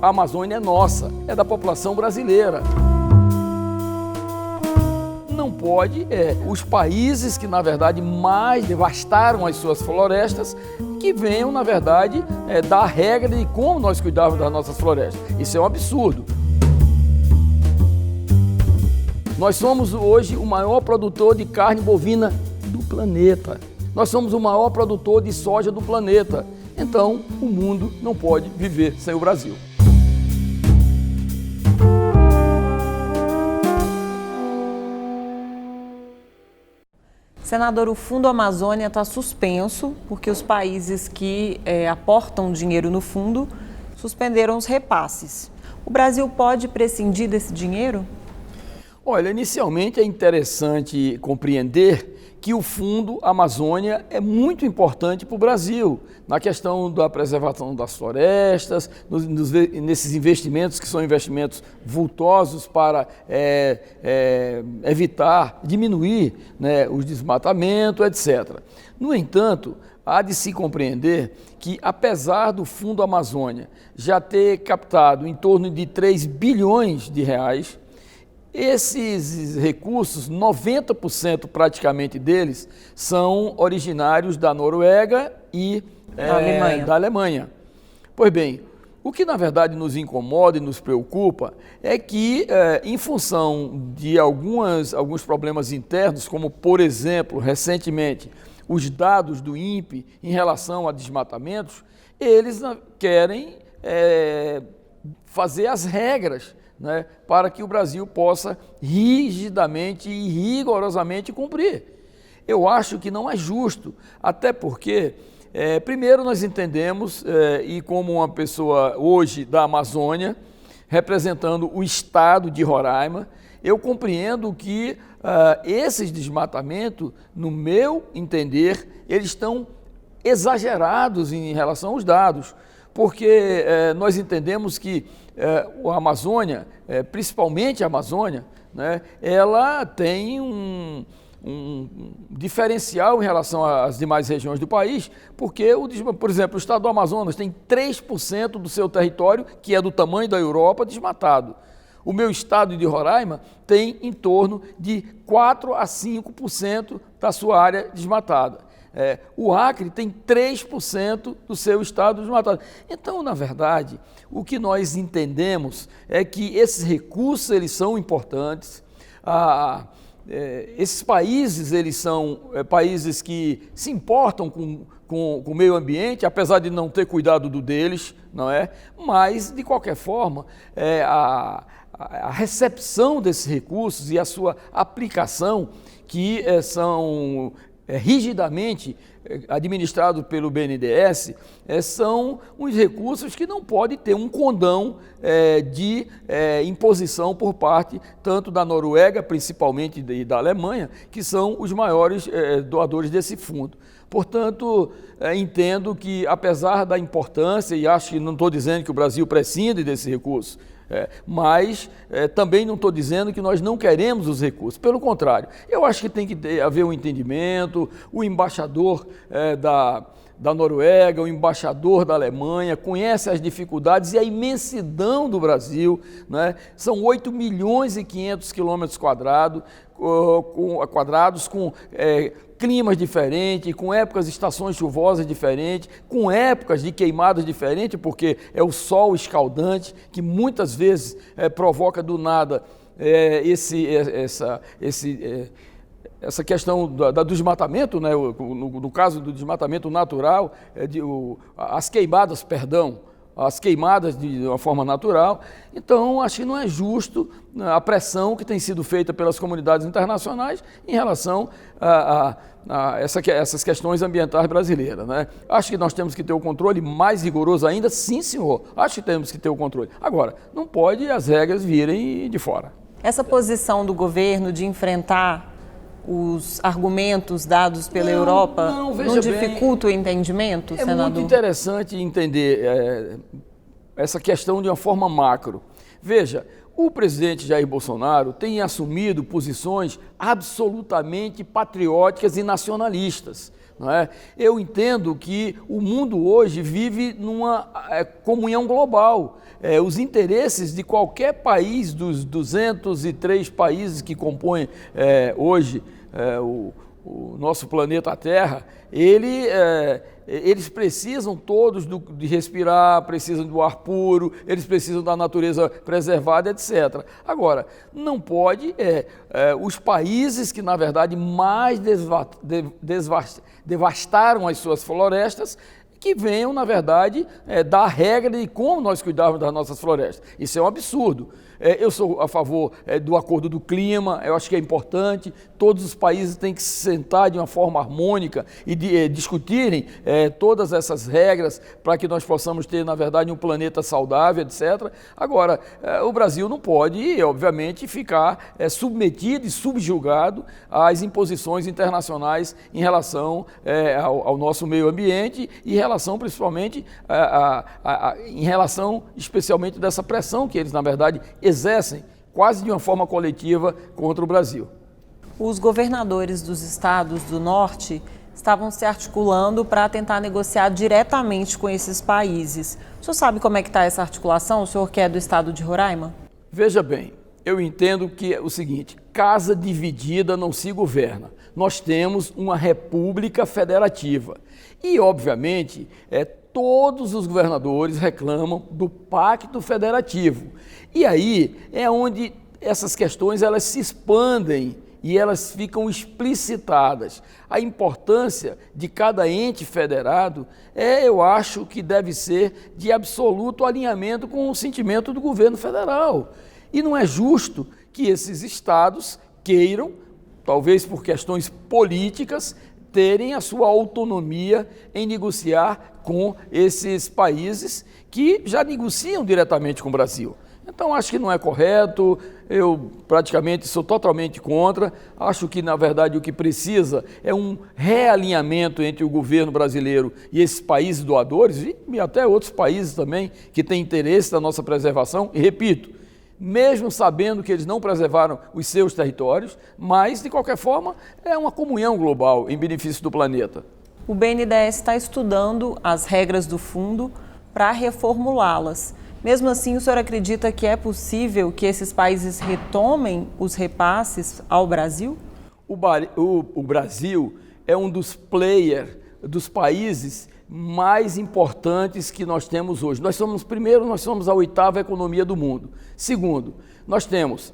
a Amazônia é nossa, é da população brasileira. Não pode os países que, na verdade, mais devastaram as suas florestas, que venham, na verdade, dar a regra de como nós cuidarmos das nossas florestas. Isso é um absurdo. Nós somos hoje o maior produtor de carne bovina do planeta. Nós somos o maior produtor de soja do planeta. Então, o mundo não pode viver sem o Brasil. Senador, o Fundo Amazônia está suspenso porque os países que aportam dinheiro no fundo suspenderam os repasses. O Brasil pode prescindir desse dinheiro? Olha, inicialmente é interessante compreender que o Fundo Amazônia é muito importante para o Brasil, na questão da preservação das florestas, nesses investimentos que são investimentos vultosos para evitar, diminuir, né, o desmatamento, etc. No entanto, há de se compreender que, apesar do Fundo Amazônia já ter captado em torno de 3 bilhões de reais, esses recursos, 90% praticamente deles, são originários da Noruega e da Alemanha. Pois bem, o que na verdade nos incomoda e nos preocupa é que, em função de alguns problemas internos, como por exemplo, recentemente, os dados do INPE em relação a desmatamentos, eles querem fazer as regras, né, para que o Brasil possa rigidamente e rigorosamente cumprir. Eu acho que não é justo, até porque, primeiro nós entendemos, e como uma pessoa hoje da Amazônia, representando o estado de Roraima, eu compreendo que esses desmatamentos, no meu entender, eles estão exagerados em relação aos dados, porque nós entendemos que a Amazônia, principalmente a Amazônia, né, ela tem um diferencial em relação às demais regiões do país, porque, por exemplo, o estado do Amazonas tem 3% do seu território, que é do tamanho da Europa, desmatado. O meu estado de Roraima tem em torno de 4 a 5% da sua área desmatada. O Acre tem 3% do seu estado desmatado. Então, na verdade, o que nós entendemos é que esses recursos eles são importantes. Esses países eles são países que se importam com o meio ambiente, apesar de não ter cuidado do deles, não é? Mas, de qualquer forma, a recepção desses recursos e a sua aplicação, que são rigidamente administrados pelo BNDES, são uns recursos que não podem ter um condão de imposição por parte tanto da Noruega, principalmente, e da Alemanha, que são os maiores doadores desse fundo. Portanto, entendo que, apesar da importância, e acho que não estou dizendo que o Brasil prescinde desse recurso, mas também não estou dizendo que nós não queremos os recursos. Pelo contrário, eu acho que tem que haver um entendimento. O embaixador da Noruega, o embaixador da Alemanha conhece as dificuldades e a imensidão do Brasil, né? São 8 milhões e 500 quilômetros quadrados, com climas diferentes, com épocas, estações chuvosas diferentes, com épocas de queimadas diferentes, porque é o sol escaldante que muitas vezes provoca do nada essa questão do desmatamento, né? No caso do desmatamento natural, as queimadas de uma forma natural. Então, acho que não é justo a pressão que tem sido feita pelas comunidades internacionais em relação a essas questões ambientais brasileiras, né? Acho que nós temos que ter o controle mais rigoroso ainda, sim, senhor. Acho que temos que ter o controle. Agora, não pode as regras virem de fora. Essa posição do governo de enfrentar os argumentos dados pela Europa não dificulta o entendimento, senador? É muito interessante entender essa questão de uma forma macro. Veja, o presidente Jair Bolsonaro tem assumido posições absolutamente patrióticas e nacionalistas. não é? Eu entendo que o mundo hoje vive numa comunhão global. Os interesses de qualquer país, dos 203 países que compõem hoje o nosso planeta Terra, eles precisam todos de respirar, precisam do ar puro, eles precisam da natureza preservada, etc. Agora, não pode os países que, na verdade, mais devastaram as suas florestas, que venham, na verdade, dar regra de como nós cuidarmos das nossas florestas. Isso é um absurdo. Eu sou a favor do acordo do clima, eu acho que é importante, todos os países têm que se sentar de uma forma harmônica e discutirem todas essas regras para que nós possamos ter, na verdade, um planeta saudável, etc. Agora, o Brasil não pode, obviamente, ficar submetido e subjugado às imposições internacionais em relação ao nosso meio ambiente e em relação, principalmente, em relação, especialmente, dessa pressão que eles, na verdade, exercem quase de uma forma coletiva contra o Brasil. Os governadores dos estados do norte estavam se articulando para tentar negociar diretamente com esses países. O senhor sabe como é que está essa articulação? O senhor que é do estado de Roraima? Veja bem, eu entendo que é o seguinte: casa dividida não se governa. Nós temos uma república federativa e, obviamente, todos os governadores reclamam do pacto federativo. E aí é onde essas questões elas se expandem e elas ficam explicitadas. A importância de cada ente federado eu acho que deve ser de absoluto alinhamento com o sentimento do governo federal. E não é justo que esses estados queiram, talvez por questões políticas, terem a sua autonomia em negociar com esses países que já negociam diretamente com o Brasil. Então, acho que não é correto, eu praticamente sou totalmente contra, acho que, na verdade, o que precisa é um realinhamento entre o governo brasileiro e esses países doadores, e até outros países também que têm interesse na nossa preservação, e repito, mesmo sabendo que eles não preservaram os seus territórios, mas, de qualquer forma, é uma comunhão global em benefício do planeta. O BNDES está estudando as regras do fundo para reformulá-las. Mesmo assim, o senhor acredita que é possível que esses países retomem os repasses ao Brasil? O Brasil é um dos players, dos países mais importantes que nós temos hoje. Nós somos a 8ª economia do mundo. Segundo, nós temos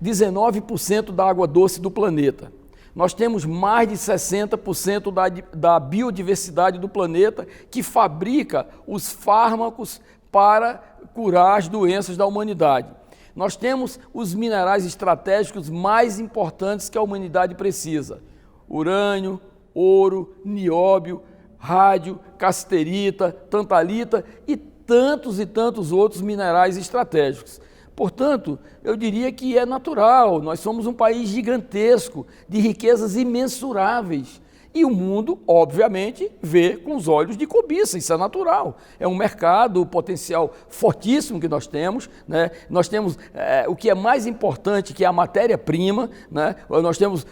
19% da água doce do planeta. Nós temos mais de 60% da biodiversidade do planeta que fabrica os fármacos para curar as doenças da humanidade. Nós temos os minerais estratégicos mais importantes que a humanidade precisa: urânio, ouro, nióbio, rádio, casterita, tantalita e tantos outros minerais estratégicos. Portanto, eu diria que é natural, nós somos um país gigantesco, de riquezas imensuráveis. E o mundo, obviamente, vê com os olhos de cobiça, isso é natural. É um mercado, potencial fortíssimo que nós temos, né? Nós temos o que é mais importante, que é a matéria-prima, né? Nós temos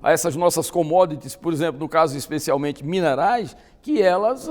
essas nossas commodities, por exemplo, no caso especialmente minerais, que elas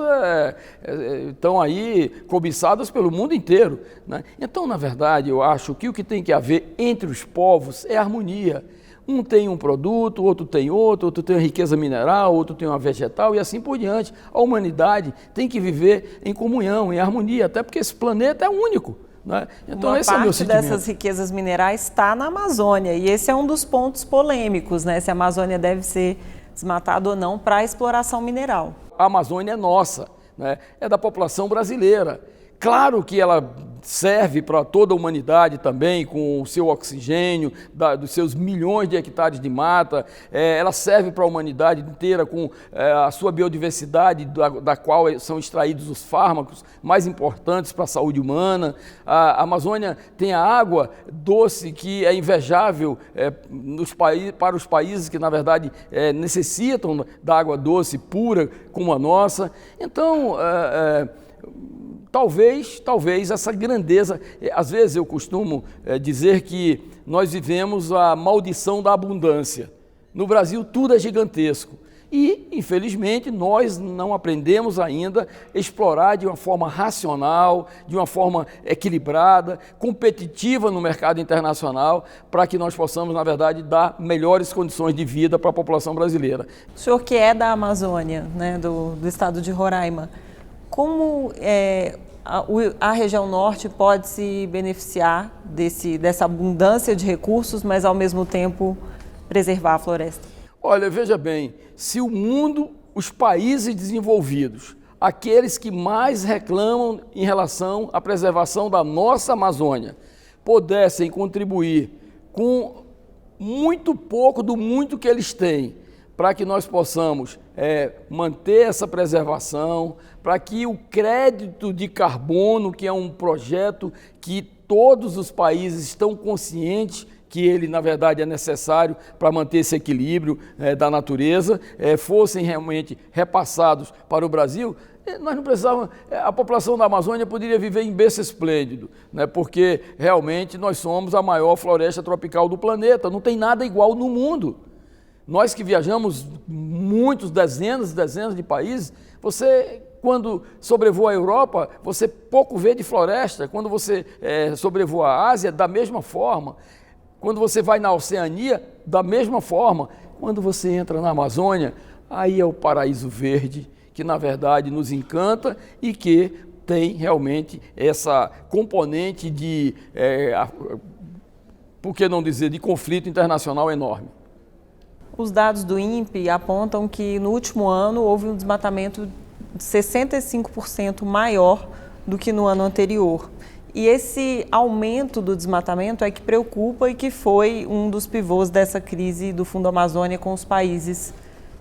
estão aí cobiçadas pelo mundo inteiro, né? Então, na verdade, eu acho que o que tem que haver entre os povos é harmonia. Um tem um produto, outro tem outro tem uma riqueza mineral, outro tem uma vegetal e assim por diante. A humanidade tem que viver em comunhão, em harmonia, até porque esse planeta é único, né? Então, esse é o meu sentimento. Uma parte dessas riquezas minerais está na Amazônia e esse é um dos pontos polêmicos, né? Se a Amazônia deve ser desmatada ou não para a exploração mineral. A Amazônia é nossa, né? É da população brasileira. Claro que ela serve para toda a humanidade também, com o seu oxigênio, dos seus milhões de hectares de mata, ela serve para a humanidade inteira com a sua biodiversidade, da qual são extraídos os fármacos mais importantes para a saúde humana. A Amazônia tem a água doce que é invejável para os países que, na verdade, necessitam da água doce pura como a nossa. Então, Talvez essa grandeza, às vezes eu costumo dizer que nós vivemos a maldição da abundância. No Brasil tudo é gigantesco E, infelizmente, nós não aprendemos ainda a explorar de uma forma racional, de uma forma equilibrada, competitiva no mercado internacional, para que nós possamos, na verdade, dar melhores condições de vida para a população brasileira. O senhor que é da Amazônia, né, do estado de Roraima, como a região norte pode se beneficiar dessa abundância de recursos, mas ao mesmo tempo preservar a floresta? Olha, veja bem, se o mundo, os países desenvolvidos, aqueles que mais reclamam em relação à preservação da nossa Amazônia, pudessem contribuir com muito pouco do muito que eles têm, para que nós possamos manter essa preservação, para que o crédito de carbono, que é um projeto que todos os países estão conscientes que ele, na verdade, é necessário para manter esse equilíbrio da natureza, fossem realmente repassados para o Brasil, nós não precisávamos, a população da Amazônia poderia viver em berço esplêndido, né, porque realmente nós somos a maior floresta tropical do planeta, não tem nada igual no mundo. Nós que viajamos muitos, dezenas de países, você, quando sobrevoa a Europa, você pouco vê de floresta, quando você sobrevoa a Ásia, da mesma forma. Quando você vai na Oceania, da mesma forma. Quando você entra na Amazônia, aí é o paraíso verde, que na verdade nos encanta e que tem realmente essa componente de, por que não dizer, de conflito internacional enorme. Os dados do INPE apontam que no último ano houve um desmatamento de 65% maior do que no ano anterior. E esse aumento do desmatamento é que preocupa e que foi um dos pivôs dessa crise do Fundo Amazônia com os países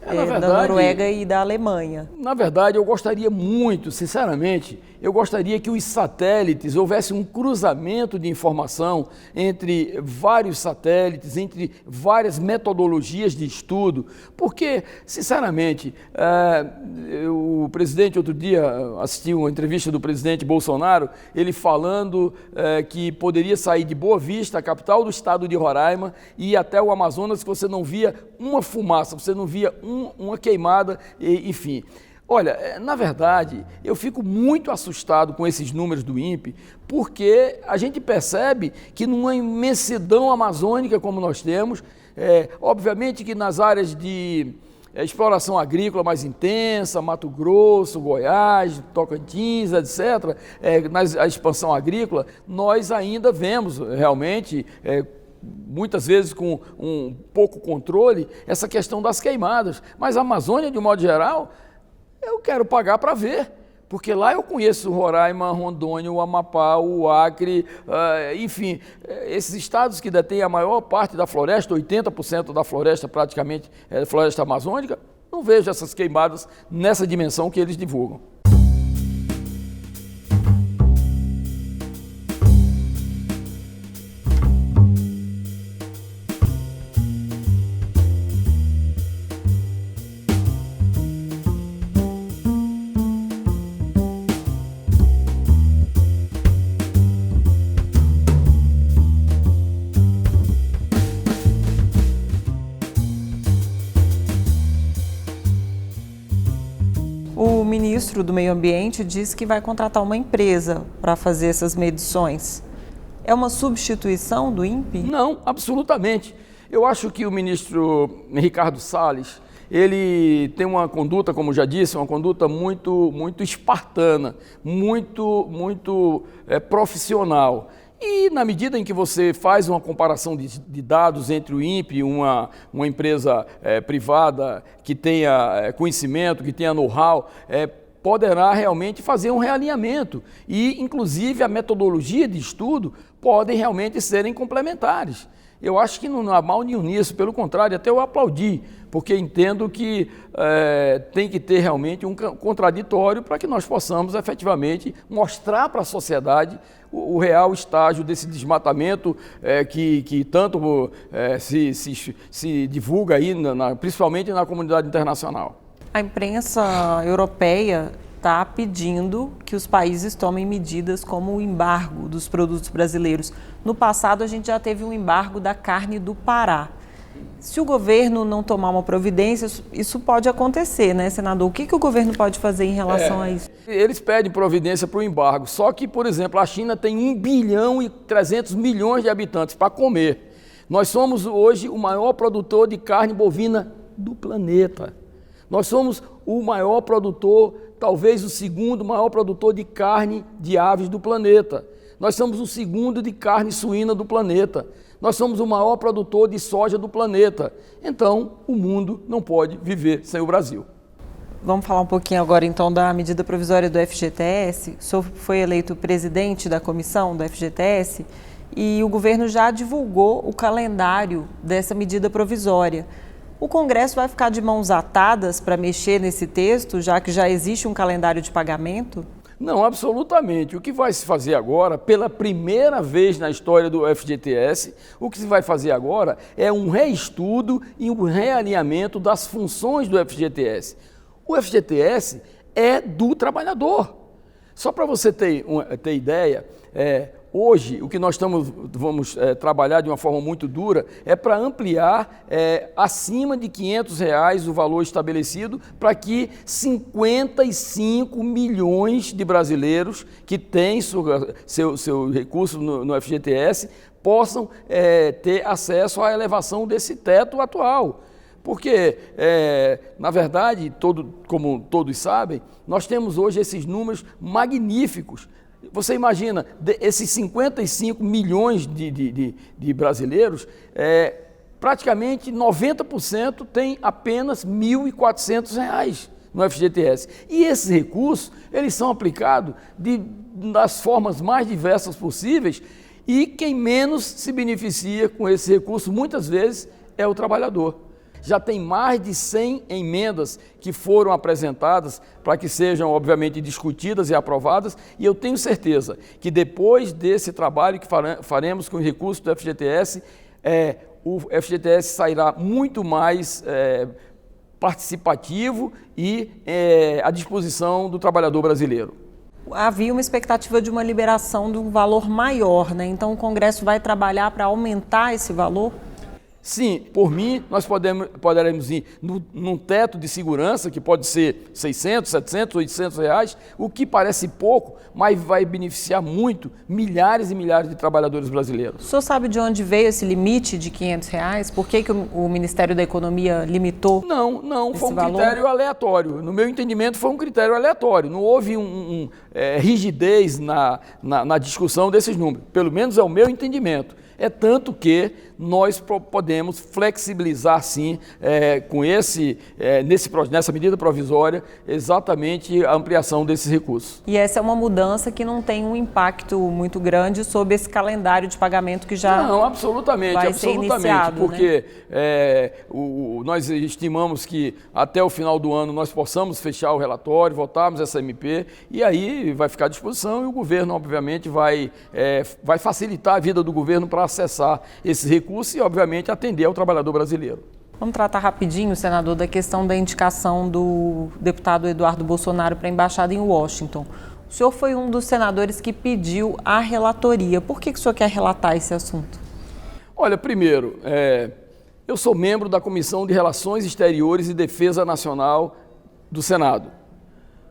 da Noruega e da Alemanha. Na verdade, eu gostaria muito, sinceramente, eu gostaria que os satélites, houvesse um cruzamento de informação entre vários satélites, entre várias metodologias de estudo, porque, sinceramente, o presidente, outro dia, assisti uma entrevista do presidente Bolsonaro, ele falando que poderia sair de Boa Vista, a capital do estado de Roraima, e ir até o Amazonas, que você não via uma fumaça, você não via uma queimada, enfim. Olha, na verdade, eu fico muito assustado com esses números do INPE, porque a gente percebe que numa imensidão amazônica como nós temos, obviamente que nas áreas de exploração agrícola mais intensa, Mato Grosso, Goiás, Tocantins, etc., a expansão agrícola, nós ainda vemos realmente, muitas vezes com um pouco controle, essa questão das queimadas. Mas a Amazônia, de um modo geral, eu quero pagar para ver, porque lá eu conheço Roraima, Rondônia, o Amapá, o Acre, enfim, esses estados que detêm a maior parte da floresta, 80% da floresta praticamente é floresta amazônica, não vejo essas queimadas nessa dimensão que eles divulgam. O ministro do Meio Ambiente disse que vai contratar uma empresa para fazer essas medições. É uma substituição do INPE? Não, absolutamente. Eu acho que o ministro Ricardo Salles, ele tem uma conduta, como já disse, uma conduta muito espartana, muito profissional. E na medida em que você faz uma comparação de dados entre o INPE e uma empresa privada que tenha conhecimento, que tenha know-how, poderá realmente fazer um realinhamento. E, inclusive, a metodologia de estudo podem realmente serem complementares. Eu acho que não há mal nenhum nisso, pelo contrário, até eu aplaudi, porque entendo que tem que ter realmente um contraditório para que nós possamos efetivamente mostrar para a sociedade o real estágio desse desmatamento que tanto se divulga aí, principalmente na comunidade internacional. A imprensa europeia está pedindo que os países tomem medidas como o embargo dos produtos brasileiros. No passado, a gente já teve um embargo da carne do Pará. Se o governo não tomar uma providência, isso pode acontecer, né, senador? O que o governo pode fazer em relação a isso? Eles pedem providência para o embargo, só que, por exemplo, a China tem 1 bilhão e 300 milhões de habitantes para comer. Nós somos hoje o maior produtor de carne bovina do planeta. Nós somos o maior produtor, talvez o segundo maior produtor de carne de aves do planeta. Nós somos o segundo de carne suína do planeta. Nós somos o maior produtor de soja do planeta. Então, o mundo não pode viver sem o Brasil. Vamos falar um pouquinho agora, então, da medida provisória do FGTS. O senhor foi eleito presidente da comissão do FGTS e o governo já divulgou o calendário dessa medida provisória. O Congresso vai ficar de mãos atadas para mexer nesse texto, já que já existe um calendário de pagamento? Não, absolutamente. O que vai se fazer agora, pela primeira vez na história do FGTS, o que se vai fazer agora é um reestudo e um realinhamento das funções do FGTS. O FGTS é do trabalhador. Só para você ter ideia, hoje o que nós vamos trabalhar de uma forma muito dura é para ampliar acima de R$500 o valor estabelecido para que 55 milhões de brasileiros que têm seu recurso no FGTS possam ter acesso à elevação desse teto atual. Porque, na verdade, como todos sabem, nós temos hoje esses números magníficos. Você imagina, esses 55 milhões de brasileiros, praticamente 90% tem apenas R$ 1.400 no FGTS. E esses recursos, eles são aplicados das formas mais diversas possíveis e quem menos se beneficia com esse recurso, muitas vezes, é o trabalhador. Já tem mais de 100 emendas que foram apresentadas para que sejam, obviamente, discutidas e aprovadas, e eu tenho certeza que depois desse trabalho que faremos com os recursos do FGTS, o FGTS sairá muito mais participativo e à disposição do trabalhador brasileiro. Havia uma expectativa de uma liberação de um valor maior, né? Então o Congresso vai trabalhar para aumentar esse valor? Sim, por mim, nós poderemos ir num teto de segurança, que pode ser 600, 700, 800 reais, o que parece pouco, mas vai beneficiar muito milhares e milhares de trabalhadores brasileiros. O senhor sabe de onde veio esse limite de R$500? Por que o Ministério da Economia limitou? Não, foi um critério aleatório. No meu entendimento, foi um critério aleatório. Não houve rigidez na discussão desses números. Pelo menos é o meu entendimento. É tanto que nós podemos flexibilizar, sim, nessa medida provisória, exatamente a ampliação desses recursos. E essa é uma mudança que não tem um impacto muito grande sobre esse calendário de pagamento que já vai ser iniciado, porque né? Nós estimamos que até o final do ano nós possamos fechar o relatório, votarmos essa MP, e aí vai ficar à disposição e o governo, obviamente, vai facilitar a vida do governo para acessar esses recursos e, obviamente, atender ao trabalhador brasileiro. Vamos tratar rapidinho, senador, da questão da indicação do deputado Eduardo Bolsonaro para a embaixada em Washington. O senhor foi um dos senadores que pediu a relatoria. Por que o senhor quer relatar esse assunto? Olha, primeiro, eu sou membro da Comissão de Relações Exteriores e Defesa Nacional do Senado.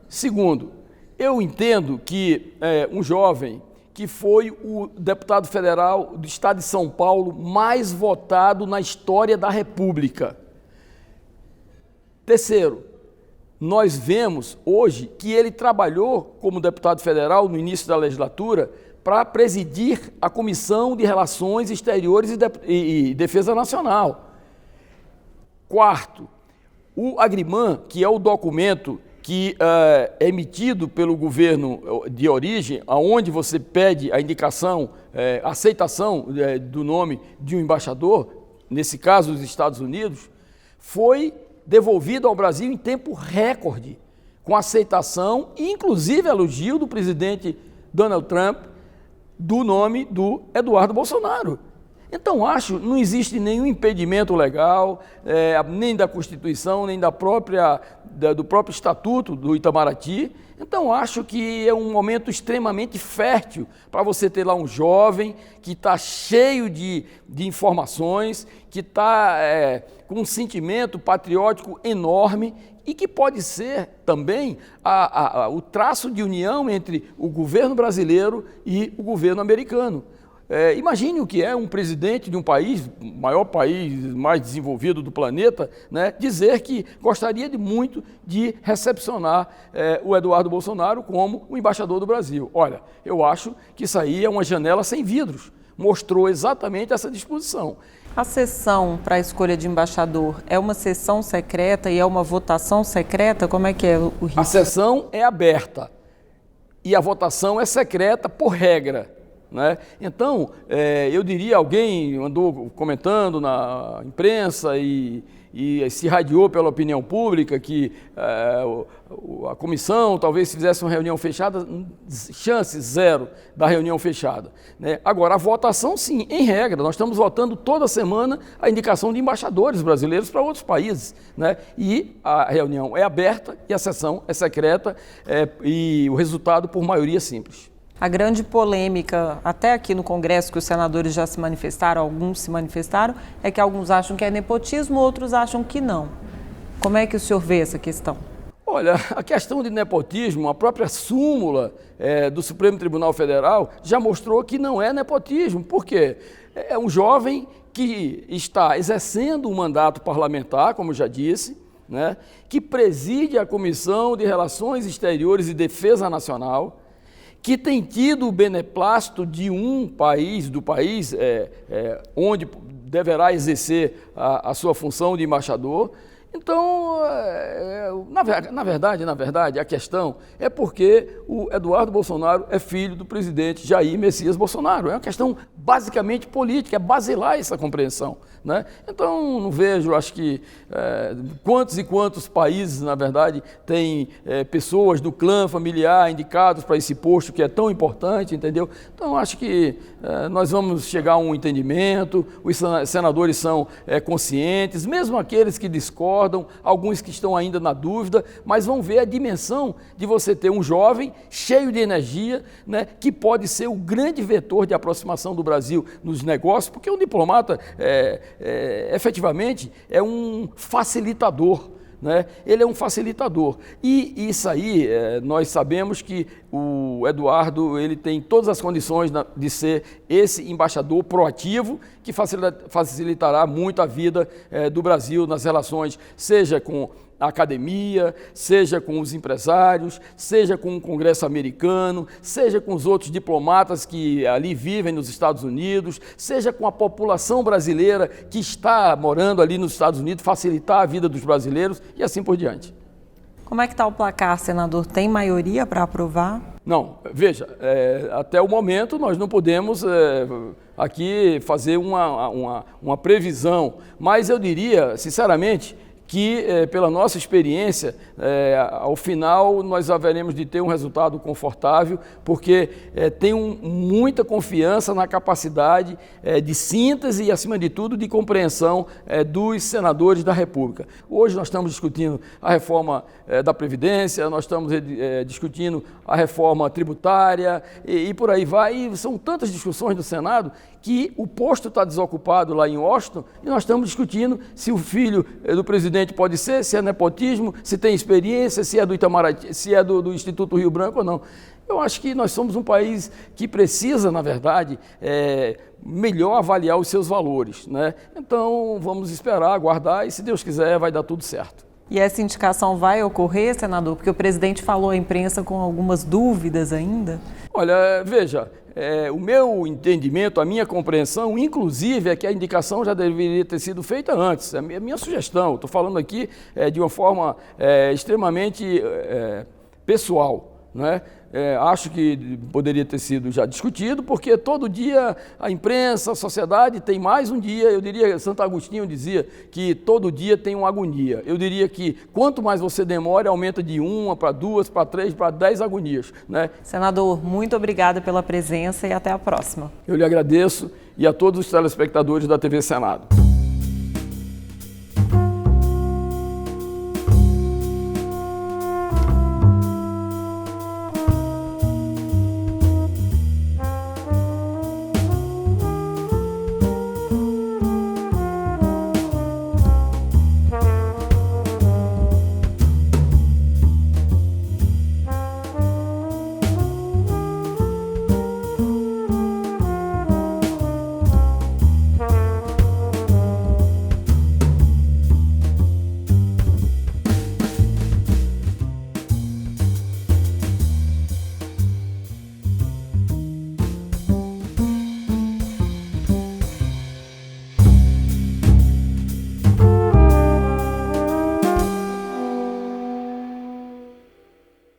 Segundo, eu entendo que um jovem que foi o deputado federal do estado de São Paulo mais votado na história da República. Terceiro, nós vemos hoje que ele trabalhou como deputado federal no início da legislatura para presidir a Comissão de Relações Exteriores e Defesa Nacional. Quarto, o Agriman, que é o documento que é emitido pelo governo de origem, aonde você pede a indicação, a aceitação do nome de um embaixador, nesse caso os Estados Unidos, foi devolvido ao Brasil em tempo recorde, com aceitação e inclusive elogio do presidente Donald Trump do nome do Eduardo Bolsonaro. Então, não existe nenhum impedimento legal, nem da Constituição, nem do próprio Estatuto do Itamaraty. Então, acho que é um momento extremamente fértil para você ter lá um jovem que está cheio de informações, que está com um sentimento patriótico enorme e que pode ser também o traço de união entre o governo brasileiro e o governo americano. Imagine o que é um presidente de um país, o maior país mais desenvolvido do planeta, né, dizer que gostaria muito de recepcionar o Eduardo Bolsonaro como o embaixador do Brasil. Olha, eu acho que isso aí é uma janela sem vidros, mostrou exatamente essa disposição. A sessão para a escolha de embaixador é uma sessão secreta e é uma votação secreta? Como é que é o risco? A sessão é aberta e a votação é secreta por regra. Né? Então, eu diria, alguém andou comentando na imprensa e se irradiou pela opinião pública que a comissão talvez fizesse uma reunião fechada, chance zero da reunião fechada. Né? Agora, a votação, sim, em regra, nós estamos votando toda semana a indicação de embaixadores brasileiros para outros países. Né? E a reunião é aberta e a sessão é secreta e o resultado por maioria simples. A grande polêmica, até aqui no Congresso, que os senadores já se manifestaram, alguns se manifestaram, é que alguns acham que é nepotismo, outros acham que não. Como é que o senhor vê essa questão? Olha, a questão de nepotismo, a própria súmula do Supremo Tribunal Federal já mostrou que não é nepotismo. Por quê? É um jovem que está exercendo um mandato parlamentar, como já disse, né, que preside a Comissão de Relações Exteriores e Defesa Nacional, que tem tido o beneplácito de um país, onde deverá exercer a sua função de embaixador. Então, na verdade, a questão é porque o Eduardo Bolsonaro é filho do presidente Jair Messias Bolsonaro. É uma questão basicamente política, é basilar essa compreensão. Né? Então, não vejo, acho que quantos e quantos países, na verdade, têm pessoas do clã familiar indicados para esse posto que é tão importante, entendeu? Então, acho que nós vamos chegar a um entendimento, os senadores são conscientes, mesmo aqueles que discordam, alguns que estão ainda na dúvida, mas vão ver a dimensão de você ter um jovem cheio de energia, né, que pode ser o grande vetor de aproximação do Brasil nos negócios, porque um diplomata, efetivamente, é um facilitador. Né? Ele é um facilitador. E isso aí, nós sabemos que o Eduardo ele tem todas as condições de ser esse embaixador proativo que facilitará muito a vida do Brasil nas relações, seja com a academia, seja com os empresários, seja com o Congresso americano, seja com os outros diplomatas que ali vivem nos Estados Unidos, seja com a população brasileira que está morando ali nos Estados Unidos, facilitar a vida dos brasileiros e assim por diante. Como é que está o placar, senador? Tem maioria para aprovar? Não, veja, até o momento nós não podemos aqui fazer uma previsão, mas eu diria, sinceramente, que pela nossa experiência, ao final nós haveremos de ter um resultado confortável, porque tenho muita confiança na capacidade de síntese e, acima de tudo, de compreensão dos senadores da República. Hoje nós estamos discutindo a reforma da Previdência, nós estamos discutindo a reforma tributária e por aí vai, e são tantas discussões do Senado que o posto está desocupado lá em Washington e nós estamos discutindo se o filho do presidente pode ser, se é nepotismo, se tem experiência, se é do Itamaraty, se é do Instituto Rio Branco ou não. Eu acho que nós somos um país que precisa, na verdade, melhor avaliar os seus valores, né? Então vamos esperar, aguardar e, se Deus quiser, vai dar tudo certo. E essa indicação vai ocorrer, senador? Porque o presidente falou à imprensa com algumas dúvidas ainda. Olha, veja, o meu entendimento, a minha compreensão, inclusive, é que a indicação já deveria ter sido feita antes. É a minha sugestão, estou falando aqui de uma forma extremamente pessoal. não é? Acho que poderia ter sido já discutido, porque todo dia a imprensa, a sociedade tem mais um dia. Eu diria, Santo Agostinho dizia que todo dia tem uma agonia. Eu diria que quanto mais você demora, aumenta de 1 para 2, para 3, para 10 agonias, né? Senador, muito obrigada pela presença e até a próxima. Eu lhe agradeço e a todos os telespectadores da TV Senado.